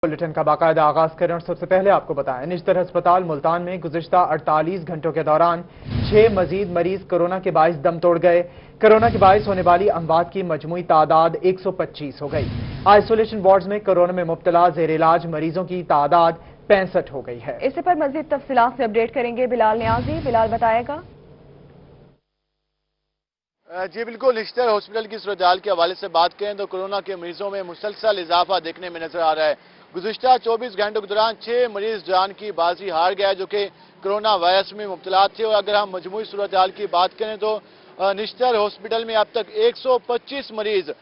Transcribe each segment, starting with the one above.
Bulletin का बाकायदा आगाज करें और सबसे पहले आपको बताएं, निश्तर अस्पताल मुल्तान में गुज़िश्ता 48 घंटों के दौरान 6 मजीद मरीज कोरोना के बाइस दम तोड़ गए। कोरोना के बाइस होने वाली अमवात की मजमूई तादाद 125 हो गई। आइसोलेशन वार्ड्स में कोरोना में मुब्तला जेर इलाज मरीजों की तादाद 65 हो गई है। इस पर मजीद तफसीलात से अपडेट करेंगे बिलाल नियाजी। बिलाल बताएगा। जी बिल्कुल, निश्तर हॉस्पिटल की सूरत-ए-हाल के हवाले से बात करें तो कोरोना के मरीजों में मुसलसल इजाफा देखने में नजर आ रहा है। गुज़िश्ता 24 घंटों के दौरान 6 मरीज जान की बाजी हार गया जो कि कोरोना वायरस में मुब्तला थे। और अगर हम मजमूई सूरत-ए-हाल की बात करें तो निश्तर हॉस्पिटल में अब तक 125 मरीज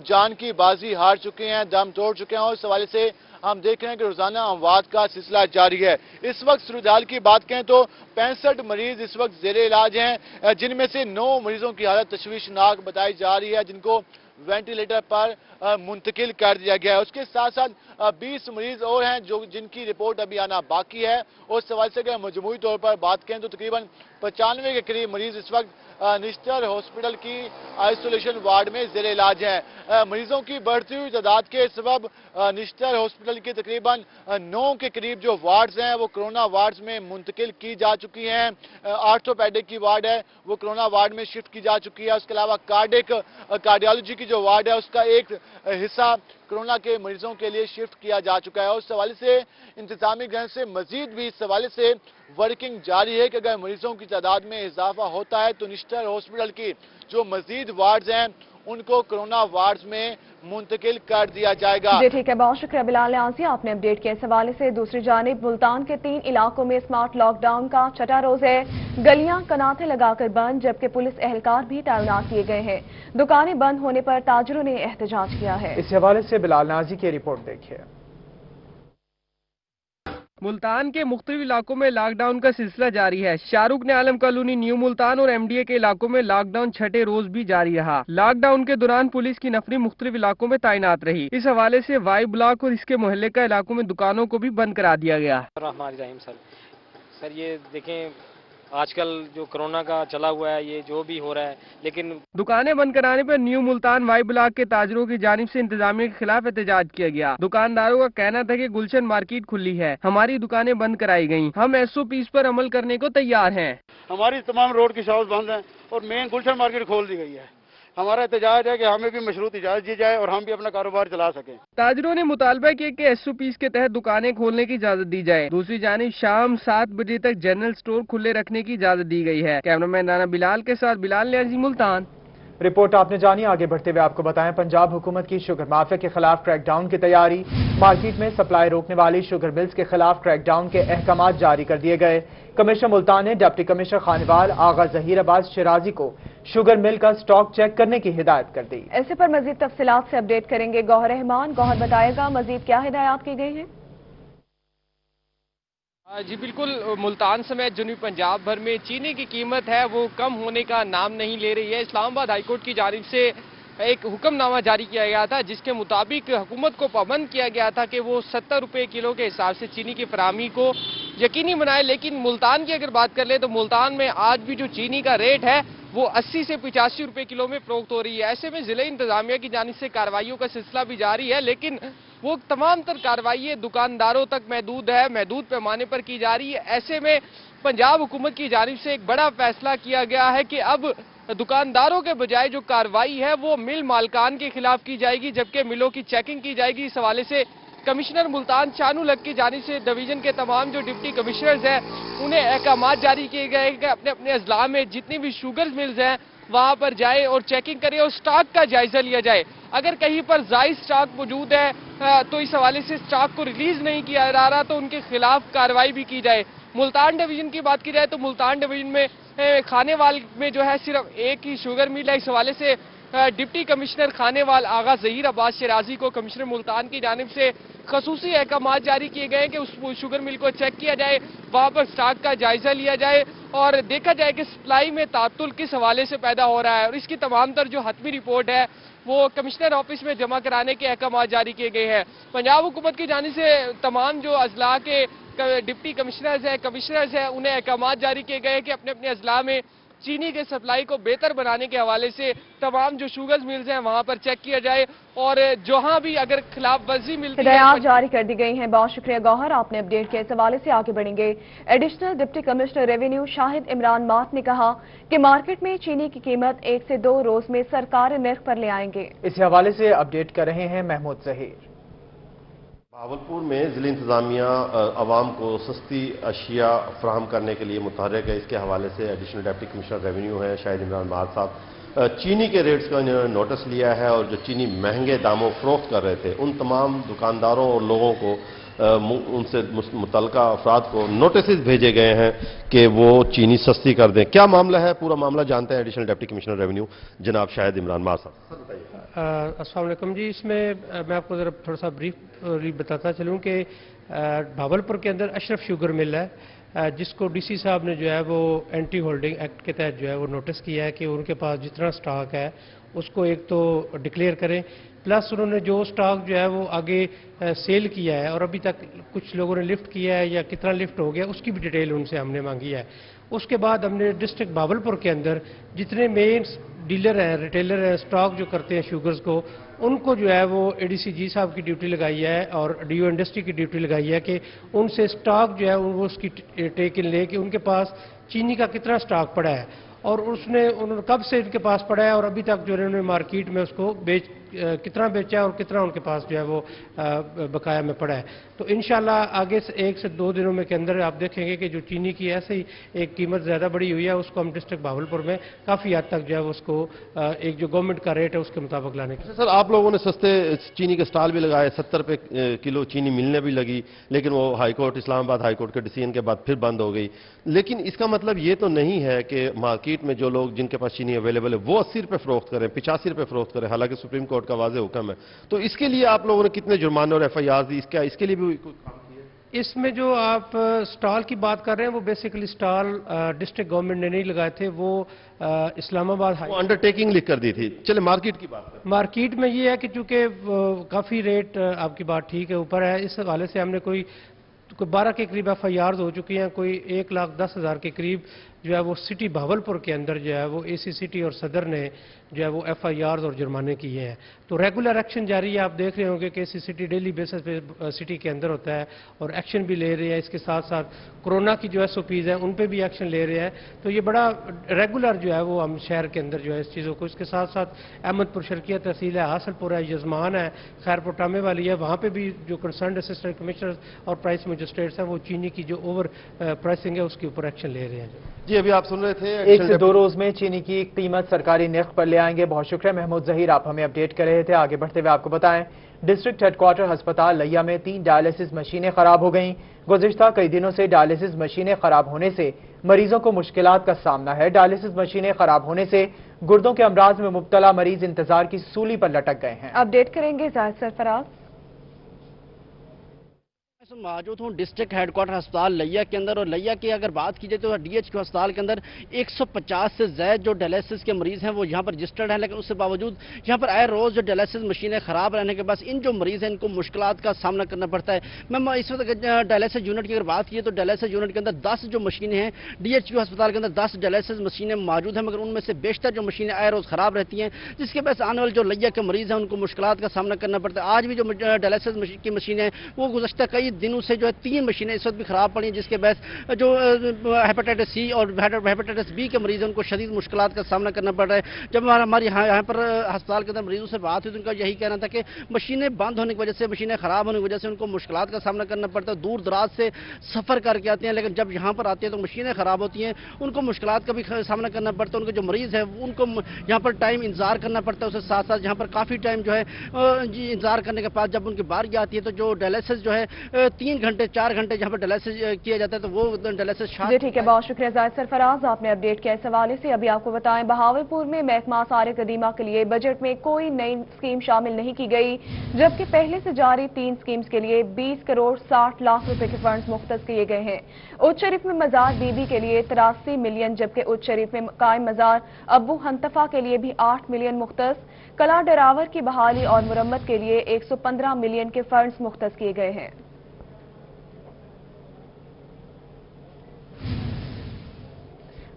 जान की बाजी हार चुके हैं, दम तोड़ चुके हैं। और इस हवाले से हम देख रहे हैं कि रोजाना अमवात का सिलसिला जारी है। इस वक्त सूरत-ए-हाल की बात करें तो 65 मरीज इस वक्त जेरे इलाज हैं, जिनमें से 9 मरीजों की हालत तशवीशनाक बताई जा रही है, जिनको वेंटिलेटर पर मुंतकिल कर दिया गया है। उसके साथ साथ 20 मरीज और हैं जिनकी रिपोर्ट अभी आना बाकी है। और इस सवाल से अगर मजमूई तौर पर बात करें तो तकरीबन 95 के करीब मरीज इस वक्त निश्तर हॉस्पिटल की आइसोलेशन वार्ड में जेर इलाज हैं। मरीजों की बढ़ती हुई तादाद के सबब निश्तर हॉस्पिटल के तकरीबन 9 के करीब जो वार्ड्स हैं वो कोरोना वार्ड्स में मुंतकिल की जा चुकी हैं। आर्थोपेडिक की वार्ड है वो कोरोना वार्ड में शिफ्ट की जा चुकी है। उसके अलावा कार्डियोलॉजी की जो वार्ड है उसका एक हिस्सा कोरोना के मरीजों के लिए शिफ्ट किया जा चुका है। उस हवाले से इंतजामी गृह से मजीद भी इस हवाले से वर्किंग जारी है कि अगर मरीजों की तादाद में इजाफा होता है तो निश्तर हॉस्पिटल की जो मजीद वार्ड्स हैं उनको कोरोना वार्ड्स में मुंतकिल कर दिया जाएगा। जी ठीक है, बहुत शुक्रिया बिलाल नियाजी, आपने अपडेट किया। इस हवाले से दूसरी जानिब मुल्तान के 3 इलाकों में स्मार्ट लॉकडाउन का छठा रोज है। गलियां कनाते लगाकर बंद, जबकि पुलिस एहलकार भी तैनात किए गए हैं। दुकानें बंद होने पर ताजरों ने एहतजाज किया है। इस हवाले से बिलाल नियाजी की रिपोर्ट देखिए। मुल्तान के मुख्तलिफ इलाकों में लॉकडाउन का सिलसिला जारी है। शाहरुख ने आलम कॉलोनी, न्यू मुल्तान और MDA के इलाकों में लॉकडाउन छठे रोज भी जारी रहा। लॉकडाउन के दौरान पुलिस की नफरी मुख्तलिफ इलाकों में तैनात रही। इस हवाले से वाई ब्लॉक और इसके मोहल्ले का इलाकों में दुकानों को भी बंद करा दिया गया। सर ये देखें, आजकल जो कोरोना का चला हुआ है ये जो भी हो रहा है, लेकिन दुकानें बंद कराने पर न्यू मुल्तान वाई ब्लॉक के ताजरों की जानिब से इंतजामिया के खिलाफ एहतजाज किया गया। दुकानदारों का कहना था कि गुलशन मार्केट खुली है, हमारी दुकानें बंद कराई गयी, हम SOPs पर अमल करने को तैयार हैं। हमारी तमाम रोड की शॉप्स बंद हैं और मेन गुलशन मार्केट खोल दी गई है। हमारा एहतजाज है कि हमें भी मशरूत इजाजत दी जाए और हम भी अपना कारोबार चला सकें। ताजरों ने मुतालबा किया कि SOPs के तहत दुकानें खोलने की इजाजत दी जाए। दूसरी जानिब शाम 7 बजे तक जनरल स्टोर खुले रखने की इजाजत दी गई है। कैमरामैन राना बिलाल के साथ बिलाल नियाजी, मुल्तान। रिपोर्ट आपने जानी। आगे बढ़ते हुए आपको बताएं, पंजाब हुकूमत की शुगर माफिया के खिलाफ क्रैकडाउन की तैयारी। मार्केट में सप्लाई रोकने वाली शुगर मिल्स के खिलाफ क्रैकडाउन के अहकाम जारी कर दिए गए। कमिश्नर मुल्तान ने डिप्टी कमिश्नर खानेवाल आगा जहीर अब्बास शिराजी को शुगर मिल का स्टॉक चेक करने की हिदायत कर दी। ऐसे पर मजीद तफसीलात से अपडेट करेंगे गौहर रहमान। गौहर बताएगा मजीद क्या हिदायत की गई है। जी बिल्कुल, मुल्तान समेत जनूबी पंजाब भर में चीनी की कीमत है वो कम होने का नाम नहीं ले रही है। इस्लामाबाद हाईकोर्ट की जानिब से एक हुक्मनामा जारी किया गया था जिसके मुताबिक हुकूमत को पाबंद किया गया था कि वो 70 रुपये किलो के हिसाब से चीनी की फराहमी को यकीनी बनाए। लेकिन मुल्तान की अगर बात कर ले तो मुल्तान में आज भी जो चीनी का रेट है वो 80 से 85 रुपये किलो में फरोख्त हो रही है। ऐसे में जिले इंतजामिया की जानिब से कार्रवाइयों का सिलसिला भी जारी है, लेकिन वो तमाम तर कार्रवाई दुकानदारों तक महदूद पैमाने पर की जा रही है। ऐसे में पंजाब हुकूमत की जानिब से एक बड़ा फैसला किया गया है कि अब दुकानदारों के बजाय जो कार्रवाई है वो मिल मालकान के खिलाफ की जाएगी, जबकि मिलों की चेकिंग की जाएगी। इस हवाले से कमिश्नर मुल्तान शानू लक की जानिब से डिवीजन के तमाम जो डिप्टी कमिश्नर्स हैं उन्हें अहकाम जारी किए गए कि अपने अपने अजला में जितनी भी शुगर मिल्स हैं वहां पर जाए और चेकिंग करे और स्टॉक का जायजा लिया जाए। अगर कहीं पर जायद स्टॉक मौजूद है तो इस हवाले से स्टॉक को रिलीज नहीं किया जा रहा तो उनके खिलाफ कार्रवाई भी की जाए। मुल्तान डिवीजन की बात की जाए तो मुल्तान डिवीजन में खानेवाल में जो है सिर्फ एक ही शुगर मिल है। इस हवाले से डिप्टी कमिश्नर खानेवाल आगा जहीर अब्बास शिराजी को कमिश्नर मुल्तान की जानिब से खसूसी अहकाम जारी किए गए कि उस शुगर मिल को चेक किया जाए, वहां पर स्टॉक का जायजा लिया जाए और देखा जाए कि सप्लाई में तातुल किस हवाले से पैदा हो रहा है। और इसकी तमाम तर जो हतमी रिपोर्ट है वो कमिश्नर ऑफिस में जमा कराने के अहकाम जारी किए गए हैं। पंजाब हुकूमत की जानिब से तमाम जो अजला के डिप्टी कमिश्नर्स हैं उन्हें अहकाम जारी किए गए कि अपने अपने अजला में चीनी के सप्लाई को बेहतर बनाने के हवाले से तमाम जो शुगर मिल्स हैं वहां पर चेक किया जाए और जहां भी अगर खिलाफ वर्जी मिलती है हिदायत जारी कर दी गई हैं। बहुत शुक्रिया गौहर, आपने अपडेट के इस हवाले से आगे बढ़ेंगे। Additional deputy commissioner revenue Shahid Imran मात ने कहा कि मार्केट में चीनी की कीमत 1 से 2 रोज में सरकारी निर्ख पर ले आएंगे। इस हवाले से अपडेट कर रहे हैं महमूद जहीर। भावलपुर में जिला इंतजामिया आवाम को सस्ती अशिया फराहम करने के लिए मुतहर्रिक है। इसके हवाले से एडिशनल डिप्टी कमिश्नर रेवेन्यू है शाहिद इमरान मात साहब चीनी के रेट्स का इन्होंने नोटिस लिया है और जो चीनी महंगे दामों फरोख्त कर रहे थे उन तमाम दुकानदारों और लोगों को उनसे मुतल्लिका अफराद को नोटिस भेजे गए हैं कि वो चीनी सस्ती कर दें। क्या मामला है, पूरा मामला जानते हैं एडिशनल डिप्टी कमिश्नर रेवेन्यू जनाब शाहिद इमरान मात साहब। अस्सलाम वालेकुम जी, इसमें मैं आपको ज़रा थोड़ा सा ब्रीफ बताता चलूँ कि भावलपुर के अंदर अशरफ शुगर मिल है जिसको डीसी साहब ने जो है वो एंटी होल्डिंग एक्ट के तहत जो है वो नोटिस किया है कि उनके पास जितना स्टॉक है उसको एक तो डिक्लेयर करें, प्लस उन्होंने जो स्टॉक जो है वो आगे सेल किया है और अभी तक कुछ लोगों ने लिफ्ट किया है या कितना लिफ्ट हो गया उसकी भी डिटेल उनसे हमने मांगी है। उसके बाद हमने डिस्ट्रिक्ट भावलपुर के अंदर जितने मेन डीलर हैं, रिटेलर हैं, स्टॉक जो करते हैं शुगर्स को, उनको जो है वो एडीसी जी साहब की ड्यूटी लगाई है और डीओ इंडस्ट्री की ड्यूटी लगाई है कि उनसे स्टॉक जो है वो उसकी टेक इन ले कि उनके पास चीनी का कितना स्टॉक पड़ा है और उन्होंने कब से इनके पास पड़ा है और अभी तक जो है उन्होंने मार्केट में उसको कितना बेचा है और कितना उनके पास जो है वो बकाया में पड़ा है। तो इंशाल्लाह आगे से 1 से 2 दिनों में के अंदर आप देखेंगे कि जो चीनी की ऐसे ही एक कीमत ज़्यादा बढ़ी हुई है उसको हम डिस्ट्रिक्ट भावलपुर में काफ़ी हद तक जो है उसको एक जो गवर्नमेंट का रेट है उसके मुताबिक लाने की। सर, आप लोगों ने सस्ते चीनी के स्टॉल भी लगाए, 70 रुपये किलो चीनी मिलने भी लगी, लेकिन वो हाईकोर्ट इस्लामाबाद हाईकोर्ट के डिसीजन के बाद फिर बंद हो गई। लेकिन इसका मतलब ये तो नहीं है कि मार्केट में जो लोग जिनके पास चीनी अवेलेबल है वो 80 रुपये फरोख्त करें, 85 रुपये फरोख्त करें, हालांकि सुप्रीम कोर्ट का वाज़ेह हुक्म है। तो इसके लिए आप लोगों ने कितने जुर्माने और एफआईआर दी, इसके लिए भी कोई काम किया? इसमें जो आप स्टॉल की बात कर रहे हैं वो बेसिकली स्टॉल डिस्ट्रिक्ट गवर्नमेंट ने नहीं लगाए थे, वो इस्लामाबाद अंडरटेकिंग लिख कर दी थी। चले मार्केट की बात करें। मार्केट में ये है कि चूंकि काफ़ी रेट आपकी बात ठीक है ऊपर है, इस हवाले से हमने कोई 12 के करीब एफआईआर हो चुकी हैं, कोई 1,10,000 के करीब जो है वो सिटी भावलपुर के अंदर जो है वो एसी सिटी और सदर ने जो है वो एफआईआर और जुर्माने किए हैं। तो रेगुलर एक्शन जारी है। आप देख रहे होंगे कि एसी सिटी डेली बेसिस पे सिटी के अंदर होता है और एक्शन भी ले रहे हैं। इसके साथ साथ कोरोना की जो एसओपीज़ हैं उन पे भी एक्शन ले रहे हैं। तो ये बड़ा रेगुलर जो है वो हम शहर के अंदर जो है इस चीज़ों को, इसके साथ साथ अहमदपुर शर्किया तहसील है, हासलपुर है, यजमान है, खैरपुर टामे वाली है, वहाँ पर भी जो कंसर्न असिस्टेंट कमिश्नर और प्राइस मजिस्ट्रेट्स हैं वो चीनी की जो ओवर प्राइसिंग है उसके ऊपर एक्शन ले रहे हैं। जी, अभी आप सुन रहे थे 1 से 2 रोज में चीनी की कीमत सरकारी निर्ख पर ले आएंगे। बहुत शुक्रिया महमूद जहीर, आप हमें अपडेट कर रहे थे। आगे बढ़ते हुए आपको बताएं, डिस्ट्रिक्ट हेडक्वार्टर अस्पताल लैया में 3 डायलिसिस मशीनें खराब हो गईं। गुज़िश्ता कई दिनों से डायलिसिस मशीनें खराब होने से मरीजों को मुश्किलात का सामना है। डायलिसिस मशीनें खराब होने से गुर्दों के अमराज में मुब्तला मरीज इंतजार की सूली पर लटक गए हैं। अपडेट करेंगे जाहिद सरफराज। मौजूद हूँ डिस्ट्रिक्ट हेडक्वार्टर अस्पताल लैया के अंदर और लैया की अगर बात की जाए तो डीएचक्यू अस्पताल के अंदर 150 से ज़्यादा जो डायलिसिस के मरीज हैं वो यहाँ पर रजिस्टर्ड हैं, लेकिन उसके बावजूद यहाँ पर आए रोज़ जो डायलिसिस मशीनें ख़राब रहने के बाद इन जो मरीज़ हैं इनको मुश्किलात का सामना करना पड़ता है। मैं इस वक्त डायलिसिस यूनिट की अगर बात की तो डायलिसिस यूनिट के अंदर 10 जो मशीनें हैं, डीएचक्यू अस्पताल के अंदर 10 डायलिसिस मशीनें मौजूद हैं, मगर उनमें से बेशतर जो मशीनें आए रोज़ ख़राब रहती हैं, जिसके वजह से आने वाले जो लैया के मरीज़ हैं उनको मुश्किलात का सामना करना पड़ता है। आज भी जो डायलिसिस की मशीनें वो गुज़श्ता कई दिनों से जो है 3 मशीनें इस वक्त भी खराब पड़ी हैं, जिसके बहस जो हेपेटाइटिस सी और हेपेटाइटिस बी के मरीज हैं उनको शदीद मुश्किलात का सामना करना पड़ रहा है। जब हमारी यहाँ पर अस्पताल के अंदर मरीजों से बात हुई तो उनका यही कहना था कि मशीनें बंद होने की वजह से, मशीनें खराब होने की वजह से उनको मुश्किलात का सामना करना पड़ता है। दूर दराज से सफ़र करके आते हैं, लेकिन जब यहाँ पर आते हैं तो मशीनें खराब होती हैं, उनको मुश्किलात का भी सामना करना पड़ता है। उनके जो मरीज़ है उनको यहाँ पर टाइम इंतजार करना पड़ता है। उसके साथ साथ यहाँ पर काफ़ी टाइम जो है इंतजार करने के बाद जब उनकी बारी आती है तो जो डायलिसिस जो है 3 घंटे 4 घंटे जहाँ पर डायलिसिस किया जाता है तो वो डायलिसिस जी ठीक है, बहुत शुक्रिया जाहिद सरफराज, आपने अपडेट किया इस हवाले से। अभी आपको बताएं, बहावलपुर में महकमा आसार कदीमा के लिए बजट में कोई नई स्कीम शामिल नहीं की गई, जबकि पहले से जारी 3 स्कीम्स के लिए 20 करोड़ 60 लाख रुपए के फंड मुख्तस किए गए हैं। उच्च शरीफ में मजार बीबी के लिए 83 मिलियन, जबकि उच्च शरीफ में कायम मजार अबू हंतफा के लिए भी 8 मिलियन मुख्तस। कला डरावर की बहाली और मुरम्मत के लिए 115 मिलियन के फंड्स मुख्तस किए गए हैं।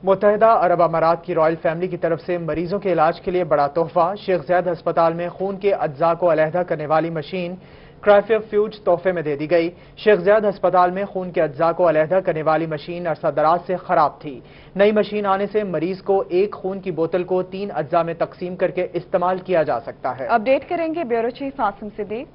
मुत्तहिदा अरब अमारात की रॉयल फैमिली की तरफ से मरीजों के इलाज के लिए बड़ा तोहफा। शेख ज़ैद अस्पताल में खून के अज्जा को अलहदा करने वाली मशीन क्राइफोफ्यूज तोहफे में दे दी गई। शेख ज़ैद अस्पताल में खून के अज्जा को अलहदा करने वाली मशीन अरसा दराज से खराब थी। नई मशीन आने से मरीज को एक खून की बोतल को 3 अज्जा में तकसीम करके इस्तेमाल किया जा सकता है। अपडेट करेंगे ब्यूरो चीफ आसिम सिद्दीक।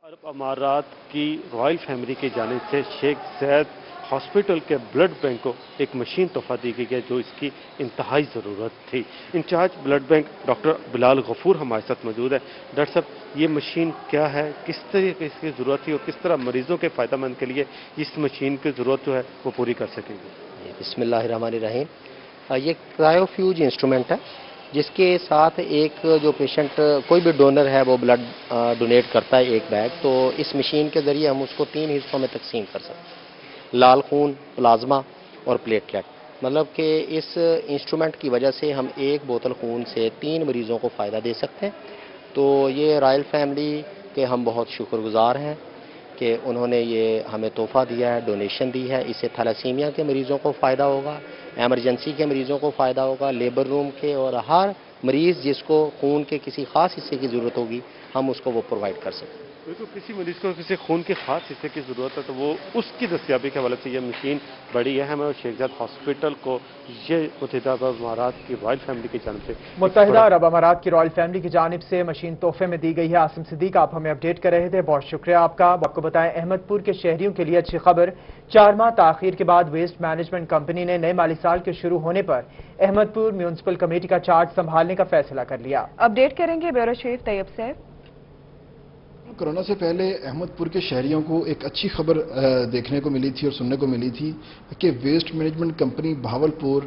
अरब अमारात की रॉयल फैमिली की जानिब से शेख ज़ैद हॉस्पिटल के ब्लड बैंक को एक मशीन तोहफा दी गई है जो इसकी इंतहाई ज़रूरत थी। In-charge blood bank doctor Bilal Gafoor हमारे साथ मौजूद है। डॉक्टर साहब, ये मशीन क्या है, किस तरीके इसकी ज़रूरत थी और किस तरह मरीजों के फ़ायदेमंद के लिए इस मशीन की ज़रूरत जो है वो पूरी कर सकेंगे? बिस्मिल्लाहिर्रहमानिर्रहीम। ये क्रायोफ्यूज इंस्ट्रूमेंट है जिसके साथ एक जो पेशेंट कोई भी डोनर है वो ब्लड डोनेट करता है एक बैग, तो इस मशीन के ज़रिए हम उसको 3 हिस्सों में तकसीम कर सकते हैं, लाल खून, प्लाज्मा और प्लेटलेट। मतलब कि इस इंस्ट्रूमेंट की वजह से हम एक बोतल खून से 3 मरीज़ों को फ़ायदा दे सकते हैं। तो ये रॉयल फैमिली के हम बहुत शुक्रगुजार हैं कि उन्होंने ये हमें तोहफ़ा दिया है, डोनेशन दी है। इससे थैलेसीमिया के मरीज़ों को फ़ायदा होगा, एमरजेंसी के मरीज़ों को फ़ायदा होगा, लेबर रूम के, और हर मरीज़ जिसको खून के किसी ख़ास हिस्से की ज़रूरत होगी हम उसको वो प्रोवाइड कर सकते हैं। बिल्कुल, किसी मरीज को किसी खून के खास हिस्से की ज़रूरत है तो वो उसकी दस्तियाबी के हवाले से ये मशीन बड़ी अहम है और शेख ज़ैद हॉस्पिटल को ये मुत्तहिदा अरब अमारात की रॉयल फैमिली की जानिब से मुत्तहिदा अरब अमारात की रॉयल फैमिली की जानिब से मशीन तोहफे में दी गई है। आसिम सिद्दीक, आप हमें अपडेट कर रहे थे, बहुत शुक्रिया आपका। आपको बताएं, अहमदपुर के शहरियों के लिए अच्छी खबर। 4 माह ताखीर के बाद वेस्ट मैनेजमेंट कंपनी ने नए माली साल के शुरू होने पर अहमदपुर म्यूनसिपल कमेटी का चार्ज संभालने का फैसला कर लिया। अपडेट करेंगे bureau chief Tayyab Saif. Corona से पहले अहमदपुर के शहरियों को एक अच्छी खबर देखने को मिली थी और सुनने को मिली थी कि वेस्ट मैनेजमेंट कंपनी बहावलपुर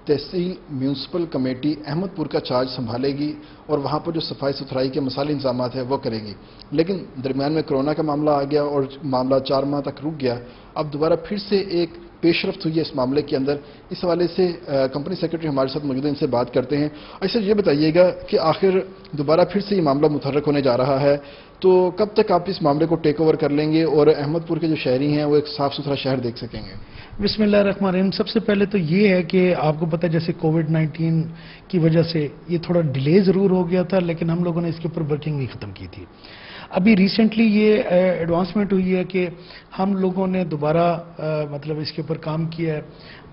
तहसील म्यूनसिपल कमेटी अहमदपुर का चार्ज संभालेगी और वहाँ पर जो सफाई सुथराई के मसाले इंतजाम है वो करेगी। लेकिन दरमियान में कोरोना का मामला आ गया और मामला 4 माह तक रुक गया। अब दोबारा फिर से एक पेशरफ्त हुई है इस मामले के अंदर। इस हवाले से कंपनी सेक्रेटरी हमारे साथ मौजूद हैं, इनसे बात करते हैं। ऐसे ये बताइएगा कि आखिर दोबारा फिर से ये मामला मुतहर्रक होने जा रहा है, तो कब तक आप इस मामले को टेक ओवर कर लेंगे और अहमदपुर के जो शहरी हैं वो एक साफ सुथरा शहर देख सकेंगे? बिस्मिल्लाहिर्रहमानिर्रहीम। सबसे पहले तो ये है कि आपको पता है जैसे कोविड-19 की वजह से ये थोड़ा डिले ज़रूर हो गया था, लेकिन हम लोगों ने इसके ऊपर वर्किंग भी ख़त्म की थी। अभी रिसेंटली ये एडवांसमेंट हुई है कि हम लोगों ने दोबारा मतलब इसके ऊपर काम किया है,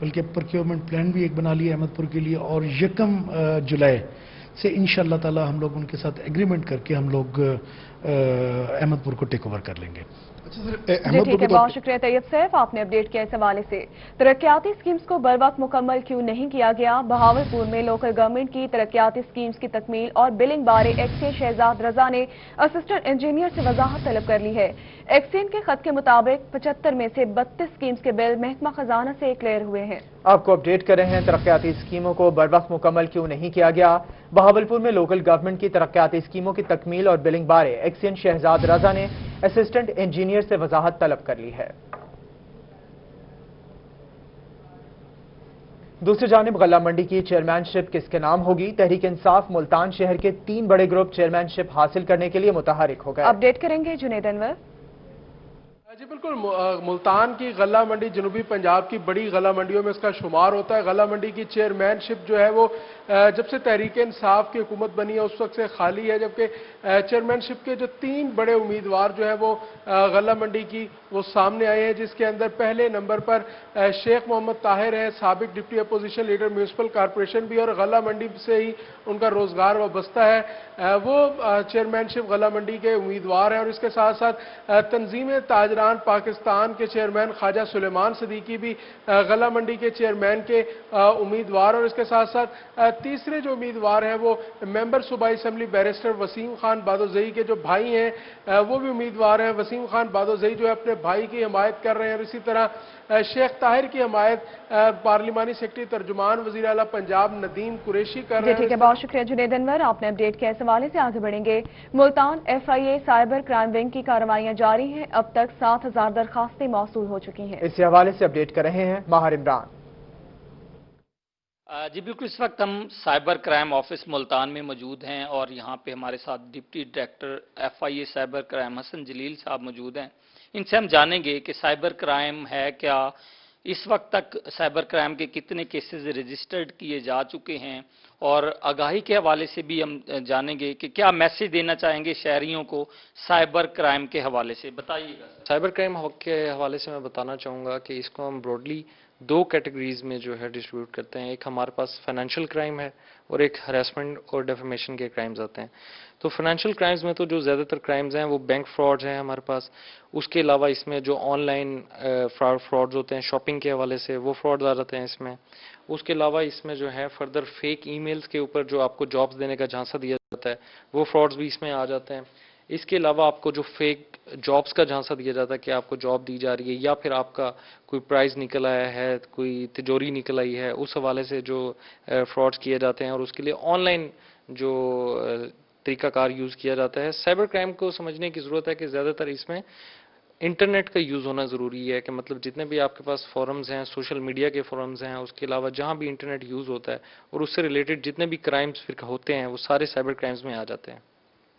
बल्कि प्रोक्योरमेंट प्लान भी एक बना लिया अहमदपुर के लिए, और 1 जुलाई से इंशाअल्लाह ताला हम लोग उनके साथ एग्रीमेंट करके हम लोग अहमदपुर को टेक ओवर कर लेंगे। ठीक है, बहुत शुक्रिया तैयब सैफ, आपने अपडेट किया इस हवाले से। तरक्याती स्कीम्स को बर वक्त मुकम्मल क्यों नहीं किया गया? बहावलपुर में लोकल गवर्नमेंट की तरक्याती स्कीम्स की तकमील और बिलिंग बारे एक्सियन शहजाद रजा ने असिस्टेंट इंजीनियर से वजाहत तलब कर ली है। एक्सियन के खत के मुताबिक 75 में से 32 स्कीम्स के बिल महकमा खजाना से क्लियर हुए हैं। आपको अपडेट कर रहे हैं, तरक्याती स्कीमों को बर वक्त मुकम्मल क्यों नहीं किया गया? बहावलपुर में लोकल गवर्नमेंट की तरक्याती स्कीमों की तकमील और बिलिंग बारे एक्सियन शहजाद रजा ने असिस्टेंट इंजीनियर से वजाहत तलब कर ली है। दूसरी जानिब गल्ला मंडी की चेयरमैनशिप किसके नाम होगी? तहरीक इंसाफ मुल्तान शहर के 3 बड़े ग्रुप चेयरमैनशिप हासिल करने के लिए मुतहरिक हो गए। अपडेट करेंगे जुनेद अनवर। जी बिल्कुल, मुल्तान की गल्ला मंडी जनूबी पंजाब की बड़ी गल्ला मंडियों में इसका शुमार होता है। गल्ला मंडी की चेयरमैनशिप जो है वो जब से तहरीक इंसाफ की हुकूमत बनी है उस वक्त से खाली है, जबकि चेयरमैनशिप के जो 3 बड़े उम्मीदवार जो है वो गल्ला मंडी की वो सामने आए हैं, जिसके अंदर पहले नंबर पर शेख मोहम्मद ताहिर है, साबिक deputy opposition leader municipal corporation भी, और गल्ला मंडी से ही उनका रोजगार वाबस्ता है। वो चेयरमैनशिप गल्ला मंडी के उम्मीदवार हैं और इसके साथ साथ तंजीम ताजरान पाकिस्तान के चेयरमैन ख्वाजा सुलेमान सदीकी भी गल्ला मंडी के चेयरमैन के उम्मीदवार, और इसके साथ साथ तीसरे जो उम्मीदवार हैं वो मेंबर सूबाई असेंबली बैरिस्टर वसीम खान बादोजई के जो भाई हैं वो भी उम्मीदवार हैं। वसीम खान बादोजई जो है अपने भाई की हिमायत कर रहे हैं, और इसी तरह शेख ताहिर की हिमायत पार्लिमानी सेक्रेटरी तर्जुमान वजीर आला पंजाब नदीम कुरैशी कर रहे हैं। ठीक है, बहुत शुक्रिया जुनेद अनवर, आपने अपडेट किया। इस हवाले से आगे बढ़ेंगे। Multan FIA cyber crime wing की कार्रवाइयां जारी हैं, अब तक 7000 दरखास्तें मौसूल हो चुकी हैं। इस हवाले से अपडेट कर रहे हैं माहिर इमरान। जी बिल्कुल, इस वक्त हम साइबर क्राइम ऑफिस मुल्तान में मौजूद हैं और यहाँ पे हमारे साथ deputy director FIA cyber crime Hasan Jalil साहब मौजूद हैं। इनसे हम जानेंगे कि साइबर क्राइम है क्या, इस वक्त तक साइबर क्राइम के कितने केसेस रजिस्टर्ड किए जा चुके हैं, और आगाही के हवाले से भी हम जानेंगे कि क्या मैसेज देना चाहेंगे शहरियों को साइबर क्राइम के हवाले से, बताइएगा। साइबर क्राइम के हवाले से मैं बताना चाहूँगा कि इसको हम ब्रॉडली दो कैटेगरीज में जो है डिस्ट्रीब्यूट करते हैं। एक हमारे पास फाइनेंशियल क्राइम है और एक हरासमेंट और डेफेमेशन के क्राइम्स आते हैं। तो फाइनेंशियल क्राइम्स में तो जो ज़्यादातर क्राइम्स हैं वो बैंक फ्रॉड्स हैं हमारे पास। उसके अलावा इसमें जो ऑनलाइन फ्रॉड्स होते हैं शॉपिंग के हवाले से, वो फ्रॉड्स आ जाते हैं इसमें। उसके अलावा इसमें जो है फर्दर फेक ईमेल्स के ऊपर जो आपको जॉब्स देने का झांसा दिया जाता है, वो फ्रॉड्स भी इसमें आ जाते हैं। इसके अलावा आपको जो फेक जॉब्स का झांसा दिया जाता है कि आपको जॉब दी जा रही है या फिर आपका कोई प्राइज़ निकल आया है, कोई तिजोरी निकल आई है, उस हवाले से जो फ्रॉड्स किए जाते हैं, और उसके लिए ऑनलाइन जो तरीकाकार यूज़ किया जाता है। साइबर क्राइम को समझने की ज़रूरत है कि ज़्यादातर इसमें इंटरनेट का यूज़ होना ज़रूरी है, कि मतलब जितने भी आपके पास फोरम्स हैं, सोशल मीडिया के फोरम्स हैं, उसके अलावा जहाँ भी इंटरनेट यूज़ होता है और उससे रिलेटेड जितने भी क्राइम्स फिर होते हैं वो सारे साइबर क्राइम्स में आ जाते हैं।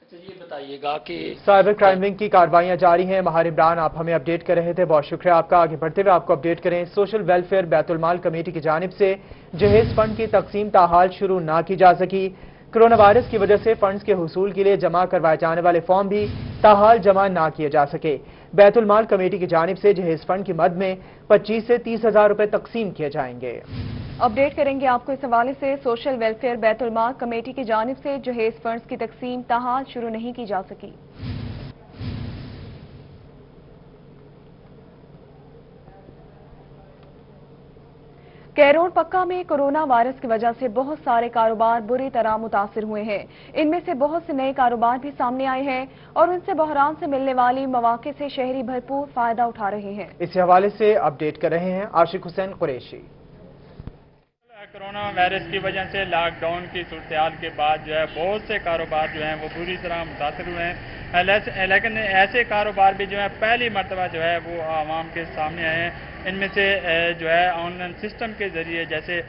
अच्छा, ये बताइएगा कि साइबर क्राइम विंग की कार्रवाइयां जारी हैं। महार इमरान, आप हमें अपडेट कर रहे थे, बहुत शुक्रिया आपका। आगे बढ़ते हुए आपको अपडेट करें, सोशल वेलफेयर बैतुल माल कमेटी की जानिब से जहेज फंड की तकसीम ताहाल शुरू ना की जा सकी। कोरोना वायरस की वजह से फंड्स के हुसूल के लिए जमा करवाए जाने वाले फॉर्म भी ताहाल जमा ना किए जा सके। बैतुल माल कमेटी की जानिब से जहेज फंड की मद में 25 से 30 हजार रुपए तकसीम किए जाएंगे। अपडेट करेंगे आपको इस हवाले से। सोशल वेलफेयर बैतुल माल कमेटी की जानिब से जहेज फंड्स की तकसीम ताहाल शुरू नहीं की जा सकी। कैरोन पक्का में कोरोना वायरस की वजह से बहुत सारे कारोबार बुरी तरह मुतासिर हुए हैं। इनमें से बहुत से नए कारोबार भी सामने आए हैं और उनसे बहरान से मिलने वाली मौके से शहरी भरपूर फायदा उठा रहे हैं। इस हवाले से अपडेट कर रहे हैं आशिक हुसैन कुरैशी। कोरोना वायरस की वजह से लॉकडाउन की सूरत के बाद जो है बहुत से कारोबार जो हैं वो बुरी तरह मुतासर हुए हैं, लेकिन ऐसे कारोबार भी जो है पहली मरतबा जो है वो आवाम के सामने आए हैं। इनमें से जो है ऑनलाइन सिस्टम के ज़रिए, जैसे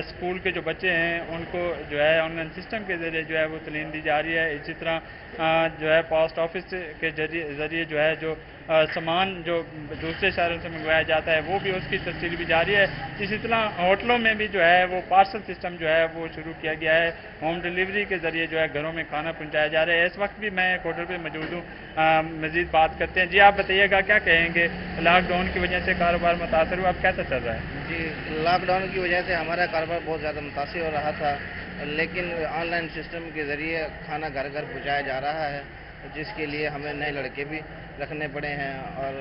स्कूल के जो बच्चे हैं उनको जो है ऑनलाइन सिस्टम के ज़रिए जो है वो तालीम दी जा रही है। इसी तरह जो है पोस्ट ऑफिस के ज़रिए जो है जो सामान जो दूसरे शहरों से मंगवाया जाता है वो भी उसकी तस्दील भी जारी है। इसी तरह होटलों में भी जो है वो पार्सल सिस्टम जो है वो शुरू किया गया है। होम डिलीवरी के ज़रिए जो है घरों में खाना पहुँचाया जा रहा है। इस वक्त भी मैं एक होटल पर मौजूद हूँ, मज़ीद बात करते हैं। जी आप बताइएगा, क्या कहेंगे, लॉकडाउन की वजह से कारोबार मुतासर हुआ, अब कैसा चल रहा है? जी, लॉकडाउन की वजह से हमारा कारोबार बहुत ज़्यादा मुतासर हो रहा था, लेकिन ऑनलाइन सिस्टम के ज़रिए खाना घर घर पहुँचाया जा रहा है, जिसके लिए हमें नए लड़के भी रखने पड़े हैं। और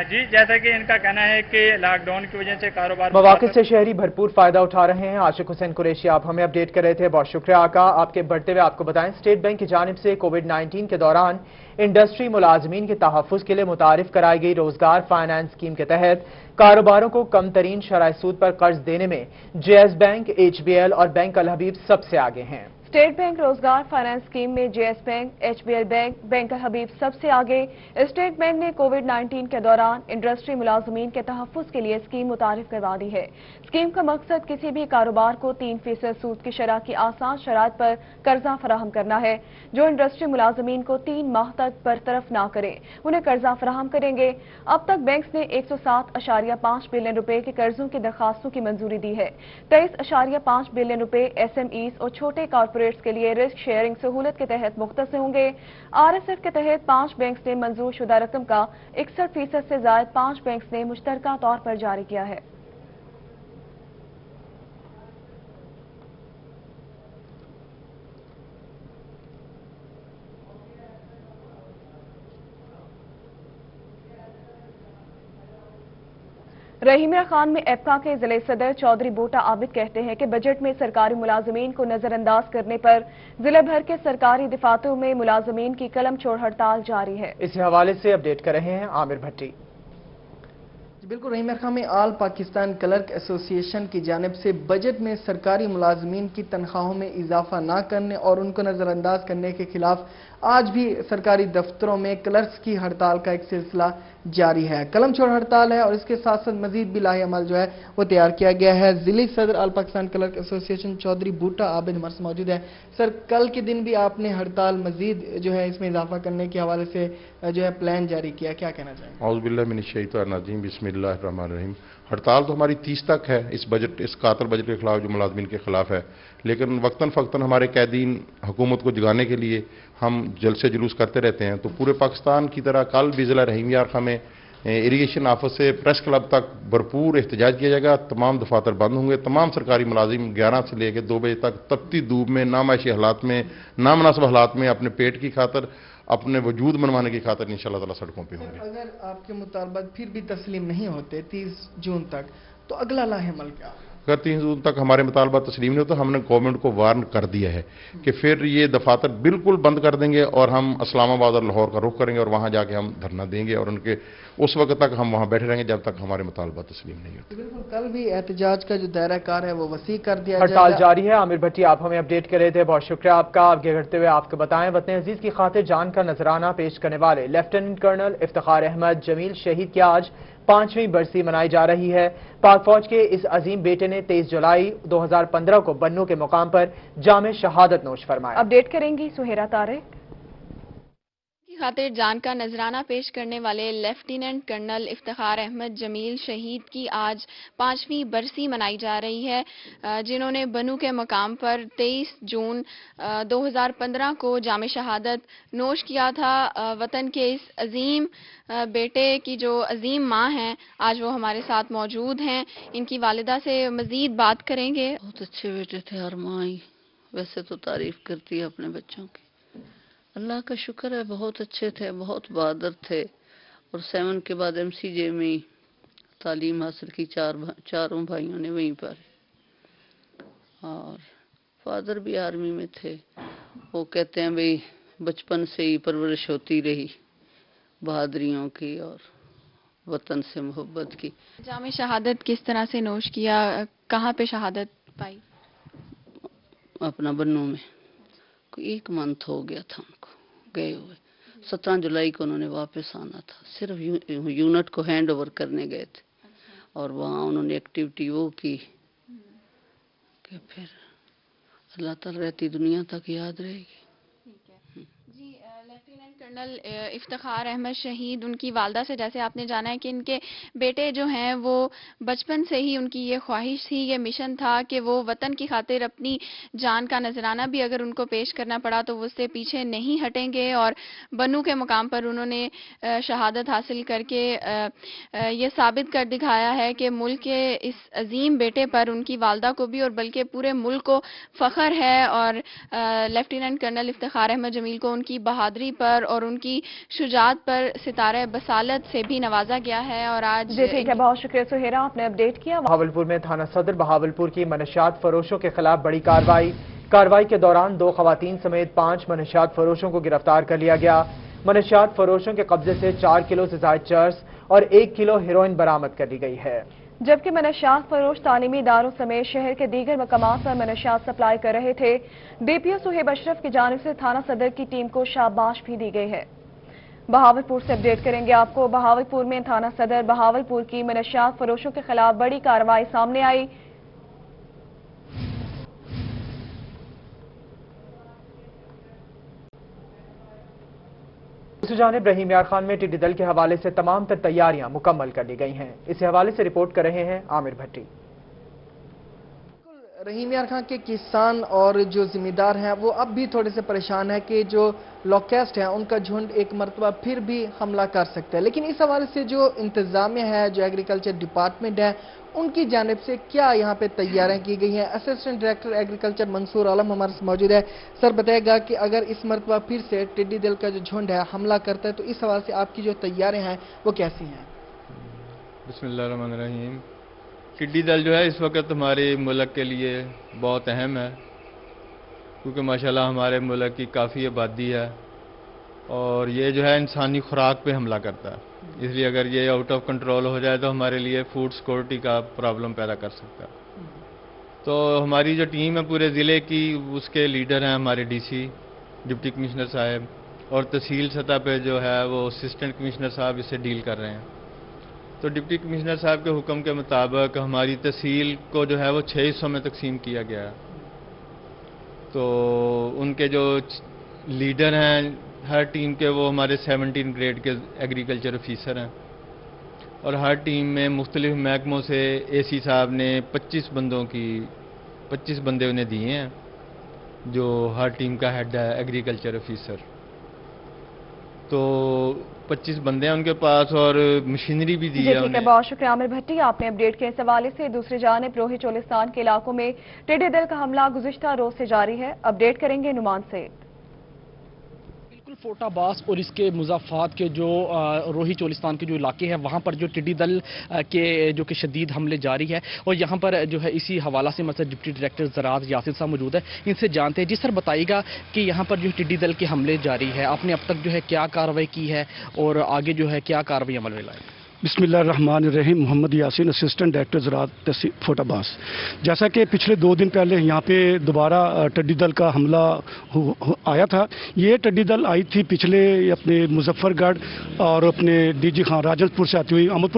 जी, जैसा कि इनका कहना है कि लॉकडाउन की वजह से कारोबार मौके से शहरी भरपूर फायदा उठा रहे हैं। आशिक हुसैन कुरैशी, आप हमें अपडेट कर रहे थे, बहुत शुक्रिया आका। आपके बढ़ते हुए आपको बताएं, स्टेट बैंक की जानिब से कोविड-19 के दौरान इंडस्ट्री मुलाजमीन के तहफ़्फ़ुज़ के लिए मुतारिफ कराई गई रोजगार फाइनेंस स्कीम के तहत कारोबारों को कम तरीन शराय सूद पर कर्ज देने में जेएस बैंक, HBL और बैंक अल हबीब सबसे आगे हैं। State bank Rozgar finance scheme में JS bank, HBL bank, bank Al Habib सबसे आगे। स्टेट बैंक ने कोविड-19 के दौरान इंडस्ट्री मुलाजमीन के तहफ़्फ़ुज़ के लिए स्कीम मुतारिफ करवा दी है। स्कीम का मकसद किसी भी कारोबार को 3% सूद की शरह की आसान शराइत पर कर्जा फराहम करना है। जो इंडस्ट्री मुलाजमीन को 3 माह तक बरतरफ ना करे उन्हें कर्जा फराहम करेंगे। अब तक बैंक्स ने 107.5 बिलियन रुपए के कर्जों की दरखास्तों की मंजूरी दी है। 23.5 बिलियन रुपए SMEs और छोटे कॉर्पोरेट्स के लिए रिस्क शेयरिंग सहूलत के तहत मुख्तस होंगे। RSF के तहत 5 बैंक्स ने मंजूर शुदा रकम का 61% से ज्यादा 5 बैंक्स ने मुश्तरका तौर पर जारी किया है। रहीमिया खान में एप्का के जिले सदर चौधरी बूटा आबिद कहते हैं कि बजट में सरकारी मुलाजमीन को नजरअंदाज करने पर जिले भर के सरकारी दफातरों में मुलाजमीन की कलम छोड़ हड़ताल जारी है। इसी हवाले से अपडेट कर रहे हैं आमिर भट्टी। बिल्कुल, रहीमिया खान में आल पाकिस्तान क्लर्क एसोसिएशन की जानिब से बजट में सरकारी मुलाजमीन की तनख्वाहों में इजाफा न करने और उनको नजरअंदाज करने के खिलाफ आज भी सरकारी दफ्तरों में क्लर्क्स की हड़ताल का एक सिलसिला जारी है। कलम छोड़ हड़ताल है और इसके साथ साथ मजीद भी लाहे अमल जो है वो तैयार किया गया है। जिले सदर आल पाकिस्तान क्लर्क एसोसिएशन चौधरी बूटा आबिद हमारे से मौजूद है। सर, कल के दिन भी आपने हड़ताल मजीद जो है इसमें इजाफा करने के हवाले से जो है प्लान जारी किया, क्या कहना चाहेंगे? औज़ुबिल्लाहि मिनश शैतानिर रजीम, बिस्मिल्लाहिर बिस्मिल्लाहिर्रहमानिर्रहीम। हड़ताल तो हमारी 30 तक है इस कातिल बजट के खिलाफ जो मुलाजमीन के खिलाफ है, लेकिन वक्तन फ़क्तन हमारे कैदीन हुकूमत को जगाने के लिए हम जलसे जुलूस करते रहते हैं। तो पूरे पाकिस्तान की तरह कल भी ज़िला रहीम यार खां में इरीगेशन ऑफिस से प्रेस क्लब तक भरपूर एहतजाज किया जाएगा। तमाम दफातर बंद होंगे। तमाम सरकारी मुलाजिम 11 से लेकर 2 बजे तक तपती धूप में, नामाशी हालात में, नामनासिब हालात में अपने पेट की खातर, अपने वजूद मनवाने की खातर इंशाअल्लाह ताला सड़कों पे होंगे। अगर आपके मुतालबात फिर भी तस्लीम नहीं होते 30 जून तक, तो अगला लाहेमल क्या? अगर 3 जून तक हमारे मुतालबात तस्लीम नहीं होता, हमने गवर्नमेंट को वार्न कर दिया है कि फिर ये दफातर बिल्कुल बंद कर देंगे और हम इस्लामाबाद और लाहौर का रुख करेंगे और वहाँ जाके हम धरना देंगे और उनके उस वक्त तक हम वहाँ बैठे रहेंगे जब तक हमारे मुतालबात तस्लीम नहीं होते। बिल्कुल, कल भी एहतजाज का जो दायरा कार है वो वसी कर दिया जाएगा। हड़ताल जारी है। आमिर भट्टी, आप हमें अपडेट कर रहे थे, बहुत शुक्रिया आपका। आगे बढ़ते हुए आपको बताएं, वतन अजीज की खातिर जान का नजराना पेश करने वाले लेफ्टिनेंट कर्नल इफ्तिखार अहमद जमील शहीद की आज 5वीं बरसी मनाई जा रही है। पाक फौज के इस अजीम बेटे ने 23 जुलाई 2015 को बन्नू के मुकाम पर जामे शहादत नोश फरमाया। अपडेट करेंगी सुहेरा तारिक। की खातिर जान का नजराना पेश करने वाले लेफ्टिनेंट कर्नल इफ्तिखार अहमद जमील शहीद की आज 5वीं बरसी मनाई जा रही है, जिन्होंने बन्नू के मकाम पर 23 जून 2015 को जामे शहादत नोश किया था। वतन के इस अजीम बेटे की जो अजीम माँ हैं, आज वो हमारे साथ मौजूद हैं। इनकी वालिदा से मजीद बात करेंगे। बहुत अच्छे बेटे थे, हर माँ ही वैसे तो तारीफ करती है अपने बच्चों की। अल्लाह का शुक्र है, बहुत अच्छे थे, बहुत बहादुर थे और 7 के बाद MCJ में तालीम हासिल की। चारों भाइयों ने वहीं पर, और फादर भी आर्मी में थे। वो कहते हैं भाई बचपन से ही परवरिश होती रही बहादुरियों की और वतन से मोहब्बत की। जामे शहादत किस तरह से नोश किया, कहाँ पे शहादत पाई? अपना बन्नू में। 1 मंथ हो गया था उनको गए हुए। 17 जुलाई को उन्होंने वापस आना था, सिर्फ यूनिट को हैंड ओवर करने गए थे और वहाँ उन्होंने एक्टिविटी वो की कि फिर अल्लाह ताला रहती दुनिया तक याद रहेगी। लेफ्टिनेंट कर्नल इफ्तिखार अहमद शहीद, उनकी वालदा से जैसे आपने जाना है कि इनके बेटे जो हैं वो बचपन से ही उनकी ये ख्वाहिश थी, ये मिशन था कि वो वतन की खातिर अपनी जान का नजराना भी अगर उनको पेश करना पड़ा तो वो उससे पीछे नहीं हटेंगे। और बन्नू के मुकाम पर उन्होंने शहादत हासिल करके ये साबित कर दिखाया है कि मुल्क के इस अजीम बेटे पर उनकी वालदा को भी और बल्कि पूरे मुल्क को फ़ख्र है। और लेफ्टिनेंट कर्नल इफ्तिखार अहमद जमील को उनकी बहादुरी पर और उनकी शुजात पर सितारे बसालत से भी नवाजा गया है। और आज जी ठीक है, बहुत शुक्रिया सुहेरा, आपने अपडेट किया। बहावलपुर में थाना सदर बहावलपुर की मनशियात फरोशों के खिलाफ बड़ी कार्रवाई के दौरान 2 खवातीन समेत 5 मनशियात फरोशों को गिरफ्तार कर लिया गया। मनशियात फरोशों के कब्जे से 4 किलो से ज्यादा चर्स और 1 किलो हेरोइन बरामद कर ली गई है। जबकि मनशियात फरोश तालीमी इदारों समेत शहर के दीगर मकामात पर मनशियात सप्लाई कर रहे थे। DPO सुहेब अशरफ की जानिब से थाना सदर की टीम को शाबाश भी दी गई है। बहावलपुर से अपडेट करेंगे आपको। बहावलपुर में थाना सदर बहावलपुर की मनशियात फरोशों के खिलाफ बड़ी कार्रवाई सामने आई। दूसरी जानिब रहीम यार खान में टिड्डी दल के हवाले से तमाम तर तैयारियां मुकम्मल कर ली गई हैं। इसी हवाले से रिपोर्ट कर रहे हैं आमिर भट्टी। रहीम यार खान के किसान और जो जिम्मेदार हैं वो अब भी थोड़े से परेशान है कि जो लॉकेस्ट है उनका झुंड एक मरतबा फिर भी हमला कर सकता है। लेकिन इस हवाले से जो इंतजामिया है, जो एग्रीकल्चर डिपार्टमेंट है, उनकी जानिब से क्या यहाँ पे तैयारियां की गई हैं? Assistant director agriculture Mansoor Alam हमारे साथ मौजूद है। सर बताएगा कि अगर इस मरतबा फिर से टिड्डी दल का जो झुंड है हमला करता है तो इस हवाले से आपकी जो तैयारियां हैं वो कैसी हैं? बिस्मिल्लाहिर्रहमानिर्रहीम। टिड्डी दल जो है इस वक्त हमारे मुल्क के लिए बहुत अहम है, क्योंकि माशाल्लाह हमारे मुल्क की काफ़ी आबादी है और ये जो है इंसानी खुराक पे हमला करता है। इसलिए अगर ये आउट ऑफ कंट्रोल हो जाए तो हमारे लिए फूड सिक्योरिटी का प्रॉब्लम पैदा कर सकता है। तो हमारी जो टीम है पूरे ज़िले की, उसके लीडर हैं हमारे DC डिप्टी कमिश्नर साहब, और तहसील सतह पे जो है वो असिस्टेंट कमिश्नर साहब इससे डील कर रहे हैं। तो डिप्टी कमिश्नर साहब के हुक्म के मुताबिक हमारी तहसील को जो है वो 6 हिस्सों में तकसीम किया गया है। तो उनके जो लीडर हैं हर टीम के, वो हमारे 17 ग्रेड के एग्रीकल्चर ऑफिसर हैं। اور ہر ٹیم میں مختلف محکموں سے اے سی صاحب نے 25 بندے انہیں دیے ہیں، جو ہر ٹیم کا ہیڈ ہے ایگریکلچر آفیسر، تو 25 بندے ہیں ان کے پاس اور مشینری بھی دی ہے ٹھیک ہے، بہت شکریہ عامر بھٹی، آپ نے اپڈیٹ کے اس حوالے سے۔ دوسری جانب روہی چولستان کے علاقوں میں ٹڈی دل کا حملہ گزشتہ روز سے جاری ہے، اپڈیٹ کریں گے نعمان سے۔ فورٹ عباس اور اس کے مضافات کے جو روہی چولستان کے جو علاقے ہیں وہاں پر جو ٹڈی دل کے جو کہ شدید حملے جاری ہے، اور یہاں پر جو ہے اسی حوالہ سے مثلا ڈپٹی ڈائریکٹر زراعت یاسر صاحب موجود ہے، ان سے جانتے ہیں۔ جی سر، بتائیے گا کہ یہاں پر جو ٹڈی دل کے حملے جاری ہے، آپ نے اب تک جو ہے کیا کارروائی کی ہے اور آگے جو ہے کیا کارروائی عمل میں لائے؟ بسم اللہ الرحمن الرحیم۔ محمد یاسین، اسسٹنٹ ڈائریکٹر زراعت فورٹ عباس۔ جیسا کہ پچھلے 2 دن پہلے یہاں پہ دوبارہ ٹڈی دل کا حملہ آیا تھا، یہ ٹڈی دل آئی تھی پچھلے اپنے مظفر گڑھ اور اپنے ڈی جی خان راجن پور سے آتی ہوئی احمد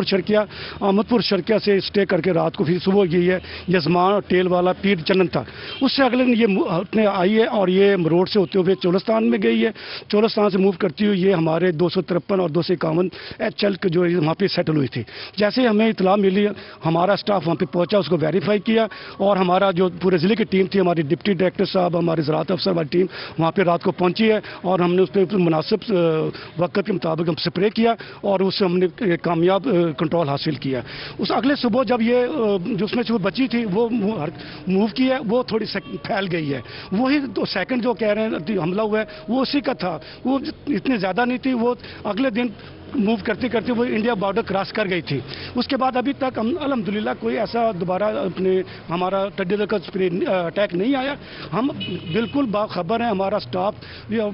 پور شرکیہ سے اسٹے کر کے رات کو پھر صبح گئی ہے یزمان اور ٹیل والا پیر چنن تک۔ اس سے اگلے دن یہ اپنے آئی ہے اور یہ روڈ سے ہوتے ہوئے چولستان میں گئی ہے۔ چولستان سے موو کرتی ہوئی یہ ہمارے 253 اور 251 HL کے جو وہاں پہ سیٹل ہوئی تھی۔ جیسے ہمیں اطلاع ملی، ہمارا سٹاف وہاں پہ پہنچا، اس کو ویریفائی کیا، اور ہمارا جو پورے ضلع کی ٹیم تھی، ہماری ڈپٹی ڈائریکٹر صاحب، ہمارے زراعت افسر ہماری ٹیم وہاں پہ رات کو پہنچی ہے، اور ہم نے اس پہ مناسب وقت کے مطابق ہم سپرے کیا اور اس سے ہم نے کامیاب کنٹرول حاصل کیا۔ اس اگلے صبح جب یہ جو اس میں سے وہ بچی تھی وہ موو کی ہے، وہ تھوڑی پھیل گئی ہے۔ وہی سیکنڈ جو کہہ رہے ہیں حملہ ہوا ہے وہ اسی کا تھا، وہ اتنی زیادہ نہیں تھی، وہ اگلے دن موو کرتے کرتے وہ انڈیا بارڈر کراس کر گئی تھی۔ اس کے بعد ابھی تک الحمدللہ کوئی ایسا دوبارہ ہمارا ٹڈی دل کا اٹیک نہیں آیا۔ ہم بالکل باخبر ہیں، ہمارا سٹاف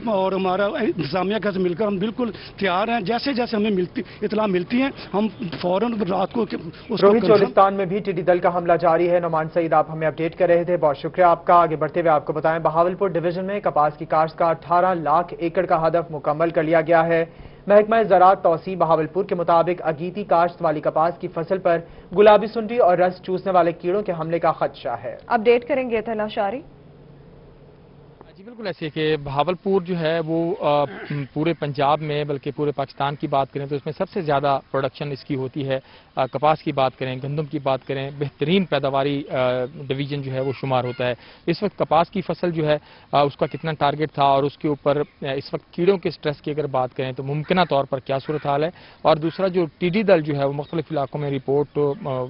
اور ہمارا انتظامیہ کا مل کر ہم بالکل تیار ہیں، جیسے جیسے ہمیں اطلاع ملتی ہیں ہم فوراً رات کو روہی چولستان میں بھی ٹڈی دل کا حملہ جاری ہے۔ نعمان سعید، آپ ہمیں اپڈیٹ کر رہے تھے، بہت شکریہ آپ کا۔ آگے بڑھتے ہوئے آپ کو بتائیں، بہاولپور ڈویژن میں کپاس کی کاشت کا 18 لاکھ ایکڑ کا ہدف مکمل کر لیا گیا ہے۔ محکمہ زراعت توسیع بہاولپور کے مطابق اگیتی کاشت والی کپاس کی فصل پر گلابی سنڈی اور رس چوسنے والے کیڑوں کے حملے کا خدشہ ہے۔ اپڈیٹ کریں گے طلعت شاری۔ جی بالکل ایسے کہ بہاولپور جو ہے وہ پورے پنجاب میں بلکہ پورے پاکستان کی بات کریں تو اس میں سب سے زیادہ پروڈکشن اس کی ہوتی ہے۔ کپاس کی بات کریں، گندم کی بات کریں، بہترین پیداواری ڈویژن جو ہے وہ شمار ہوتا ہے۔ اس وقت کپاس کی فصل جو ہے اس کا کتنا ٹارگٹ تھا اور اس کے اوپر اس وقت کیڑوں کے سٹریس کی اگر بات کریں تو ممکنہ طور پر کیا صورتحال ہے، اور دوسرا جو ٹڈی دل جو ہے وہ مختلف علاقوں میں رپورٹ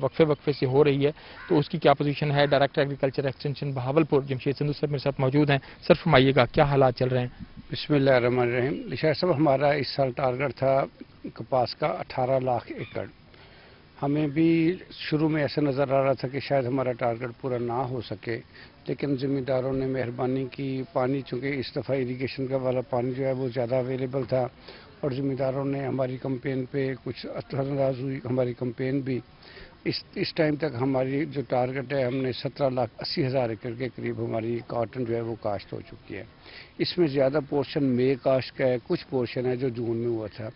وقفے سے ہو رہی ہے تو اس کی کیا پوزیشن ہے۔ Director agriculture extension Bahawalpur Jamshed Sindhu صاحب میرے ساتھ موجود ہیں۔ سر فرمائیے گا کیا حالات چل رہے ہیں؟ بسم اللہ الرحمن الرحیم۔ لشار صاحب، ہمارا اس سال ٹارگٹ تھا کپاس کا 18 لاکھ ایکڑ۔ ہمیں بھی شروع میں ایسا نظر آ رہا تھا کہ شاید ہمارا ٹارگٹ پورا نہ ہو سکے، لیکن ذمہ داروں نے مہربانی کی۔ پانی چونکہ اس دفعہ اریگیشن کا والا پانی جو ہے وہ زیادہ اویلیبل تھا، اور ذمہ داروں نے ہماری کمپین پہ کچھ اثر انداز ہوئی ہماری کمپین بھی۔ اس ٹائم تک ہماری جو ٹارگٹ ہے، ہم نے 17,80,000 ایکڑ کے قریب ہماری کاٹن جو ہے وہ کاشت ہو چکی ہے۔ اس میں زیادہ پورشن مئی کاشت کا ہے، کچھ پورشن ہے جو جون میں ہوا تھا۔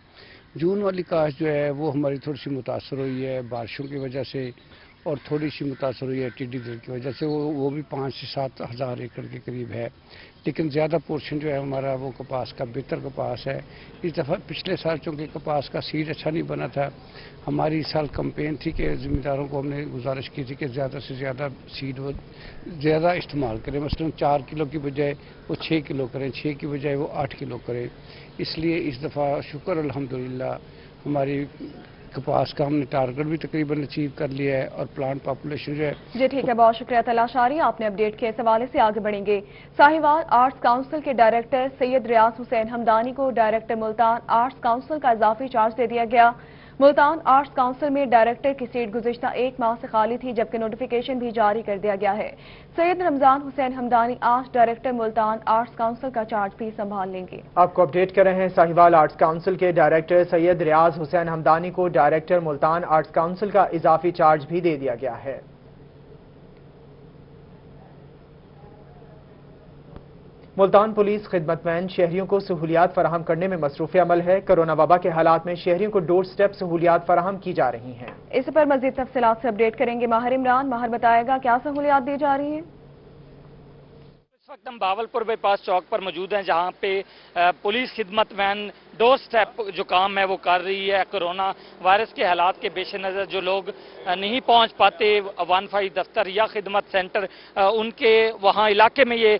جون والی کاشت جو ہے وہ ہماری تھوڑی سی متاثر ہوئی ہے بارشوں کی وجہ سے، اور تھوڑی سی متاثر ہوئی ہے ٹڈی دل کی وجہ سے، وہ بھی 5 سے 7 ہزار ایکڑ کے قریب ہے۔ لیکن زیادہ پورشن جو ہے ہمارا وہ کپاس کا بہتر کپاس ہے۔ اس دفعہ پچھلے سال چونکہ کپاس کا سیڈ اچھا نہیں بنا تھا، ہماری اس سال کمپین تھی کہ ذمہ داروں کو ہم نے گزارش کی تھی کہ زیادہ سے زیادہ سیڈ وہ زیادہ استعمال کریں، مثلا 4 کلو کی بجائے وہ 6 کلو کریں، 6 کی بجائے وہ 8 کلو کریں۔ اس لیے اس دفعہ شکر الحمدللہ ہماری کپاس کا ہم نے ٹارگٹ بھی تقریباً اچیو کر لیا ہے، اور پلانٹ پاپولیشن جو ہے۔ جی ٹھیک ہے، بہت شکریہ طلعت شاری، آپ نے اپڈیٹ کے اس حوالے سے آگے بڑھیں گے۔ ساہیوال آرٹس کاؤنسل کے ڈائریکٹر سید ریاض حسین ہمدانی کو ڈائریکٹر ملتان آرٹس کاؤنسل کا اضافی چارج دے دیا گیا۔ ملتان آرٹس کاؤنسل میں ڈائریکٹر کی سیٹ گزشتہ 1 ماہ سے خالی تھی، جبکہ نوٹیفیکیشن بھی جاری کر دیا گیا ہے۔ سید رمضان حسین ہمدانی آج ڈائریکٹر ملتان آرٹس کاؤنسل کا چارج بھی سنبھال لیں گے۔ آپ کو اپڈیٹ کر رہے ہیں، ساہیوال آرٹس کاؤنسل کے ڈائریکٹر سید ریاض حسین ہمدانی کو ڈائریکٹر ملتان آرٹس کاؤنسل کا اضافی چارج بھی دے دیا گیا ہے۔ ملتان پولیس خدمت مند شہریوں کو سہولیات فراہم کرنے میں مصروف عمل ہے۔ کرونا وبا کے حالات میں شہریوں کو ڈور سٹیپ سہولیات فراہم کی جا رہی ہیں۔ اس پر مزید تفصیلات سے اپڈیٹ کریں گے ماہر عمران۔ ماہر بتائے گا کیا سہولیات دی جا رہی ہیں؟ اس وقت ہم بہاولپور بائی پاس چوک پر موجود ہیں، جہاں پہ پولیس خدمت وین डोर स्टेप जो काम है वो कर रही है। कोरोना वायरस के हालात के पेश नज़र जो लोग नहीं पहुंच पाते 15 दफ्तर या खिदमत सेंटर, उनके वहाँ इलाके में ये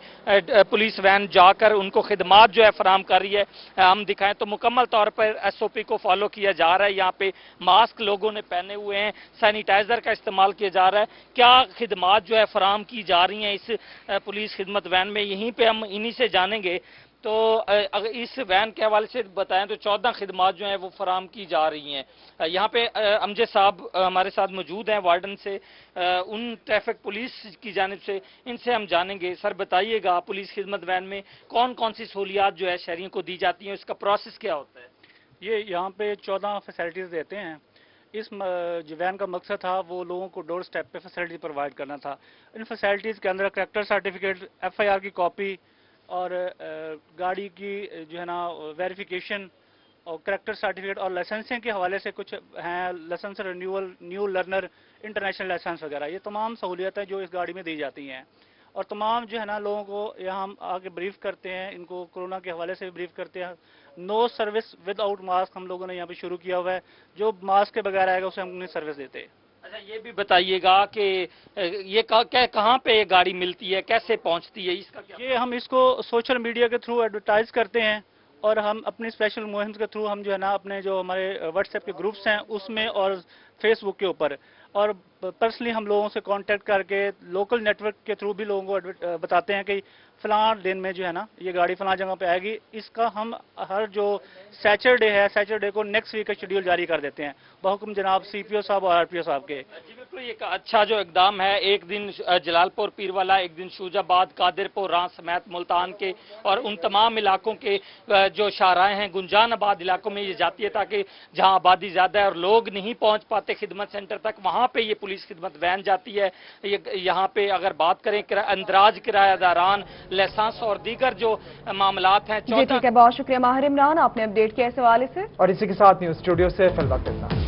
पुलिस वैन जाकर उनको खिदमात जो है फराम कर रही है। हम दिखाएं तो मुकम्मल तौर पर SOP को फॉलो किया जा रहा है। यहाँ पे मास्क लोगों ने पहने हुए हैं, सैनिटाइजर का इस्तेमाल किया जा रहा है। क्या खिदमात जो है फराम की जा रही हैं इस पुलिस खिदमत वैन में, यहीं पे हम इन्हीं से जानेंगे। तो अगर इस वैन के हवाले से बताएं तो 14 खिदमात जो हैं वो फराम की जा रही हैं। यहाँ पे अमजद साहब हमारे साथ मौजूद हैं वार्डन से, उन ट्रैफिक पुलिस की जानिब से, इनसे हम जानेंगे। सर बताइएगा, पुलिस खिदमत वैन में कौन कौन सी सहूलियात जो है शहरियों को दी जाती हैं, इसका प्रोसेस क्या होता है? ये यहाँ पे 14 फैसिलिटीज़ देते हैं। इस जो वैन का मकसद था वो लोगों को डोर स्टेप पे फैसिलिटी प्रोवाइड करना था। इन फैसिलिटीज़ के अंदर करैक्टर सर्टिफिकेट, FIR की कॉपी और गाड़ी की जो है ना वेरिफिकेशन और करैक्टर सर्टिफिकेट और लाइसेंसिंग के हवाले से कुछ हैं, licence renewal, new learner, international licence वगैरह, ये तमाम सहूलियतें जो इस गाड़ी में दी जाती हैं। और तमाम जो है ना लोगों को यहाँ हम आके ब्रीफ करते हैं, इनको कोरोना के हवाले से भी ब्रीफ करते हैं। नो सर्विस विदाउट मास्क हम लोगों ने यहाँ पे शुरू किया हुआ है। जो मास्क के बगैर आएगा उसे हम उन्हें सर्विस देते हैं। अच्छा, ये भी बताइएगा कि ये कहाँ पे ये गाड़ी मिलती है, कैसे पहुंचती है, इसका क्या? ये हम इसको सोशल मीडिया के थ्रू एडवर्टाइज करते हैं और हम अपनी स्पेशल मुहिम के थ्रू हम जो है ना अपने जो हमारे व्हाट्सएप के ग्रुप्स हैं उसमें और फेसबुक के ऊपर और पर्सनली हम लोगों से कांटेक्ट करके लोकल नेटवर्क के थ्रू भी लोगों को बताते हैं कि फलां दिन में जो है ना ये गाड़ी फलां जगह पे आएगी। इसका हम हर जो सैटरडे है, सैटरडे को नेक्स्ट वीक का शेड्यूल जारी कर देते हैं बहुकुम जनाब CPO साहब और RPO साहब के। जी बिल्कुल, एक अच्छा जो इकदाम है। एक दिन जलालपुर पीरवाला, एक दिन शूजाबाद, कादिरपुर, रां समेत मुल्तान के और उन तमाम इलाकों के जो शाहराएं हैं, गुंजानाबाद इलाकों में ये जाती है ताकि जहां आबादी ज्यादा है और लोग नहीं पहुंच पाते खिदमत सेंटर तक, वहां पे ये पुलिस खिदमत वैन जाती है। यहाँ पे अगर बात करें अंदराज किरायादारान, लाइसेंस और दीगर जो मामलात हैं। जी ठीक है, बहुत शुक्रिया माहिर इमरान, आपने अपडेट किया इस हवाले से। और इसी के साथ न्यूज स्टूडियो से फिल वक्त इतना।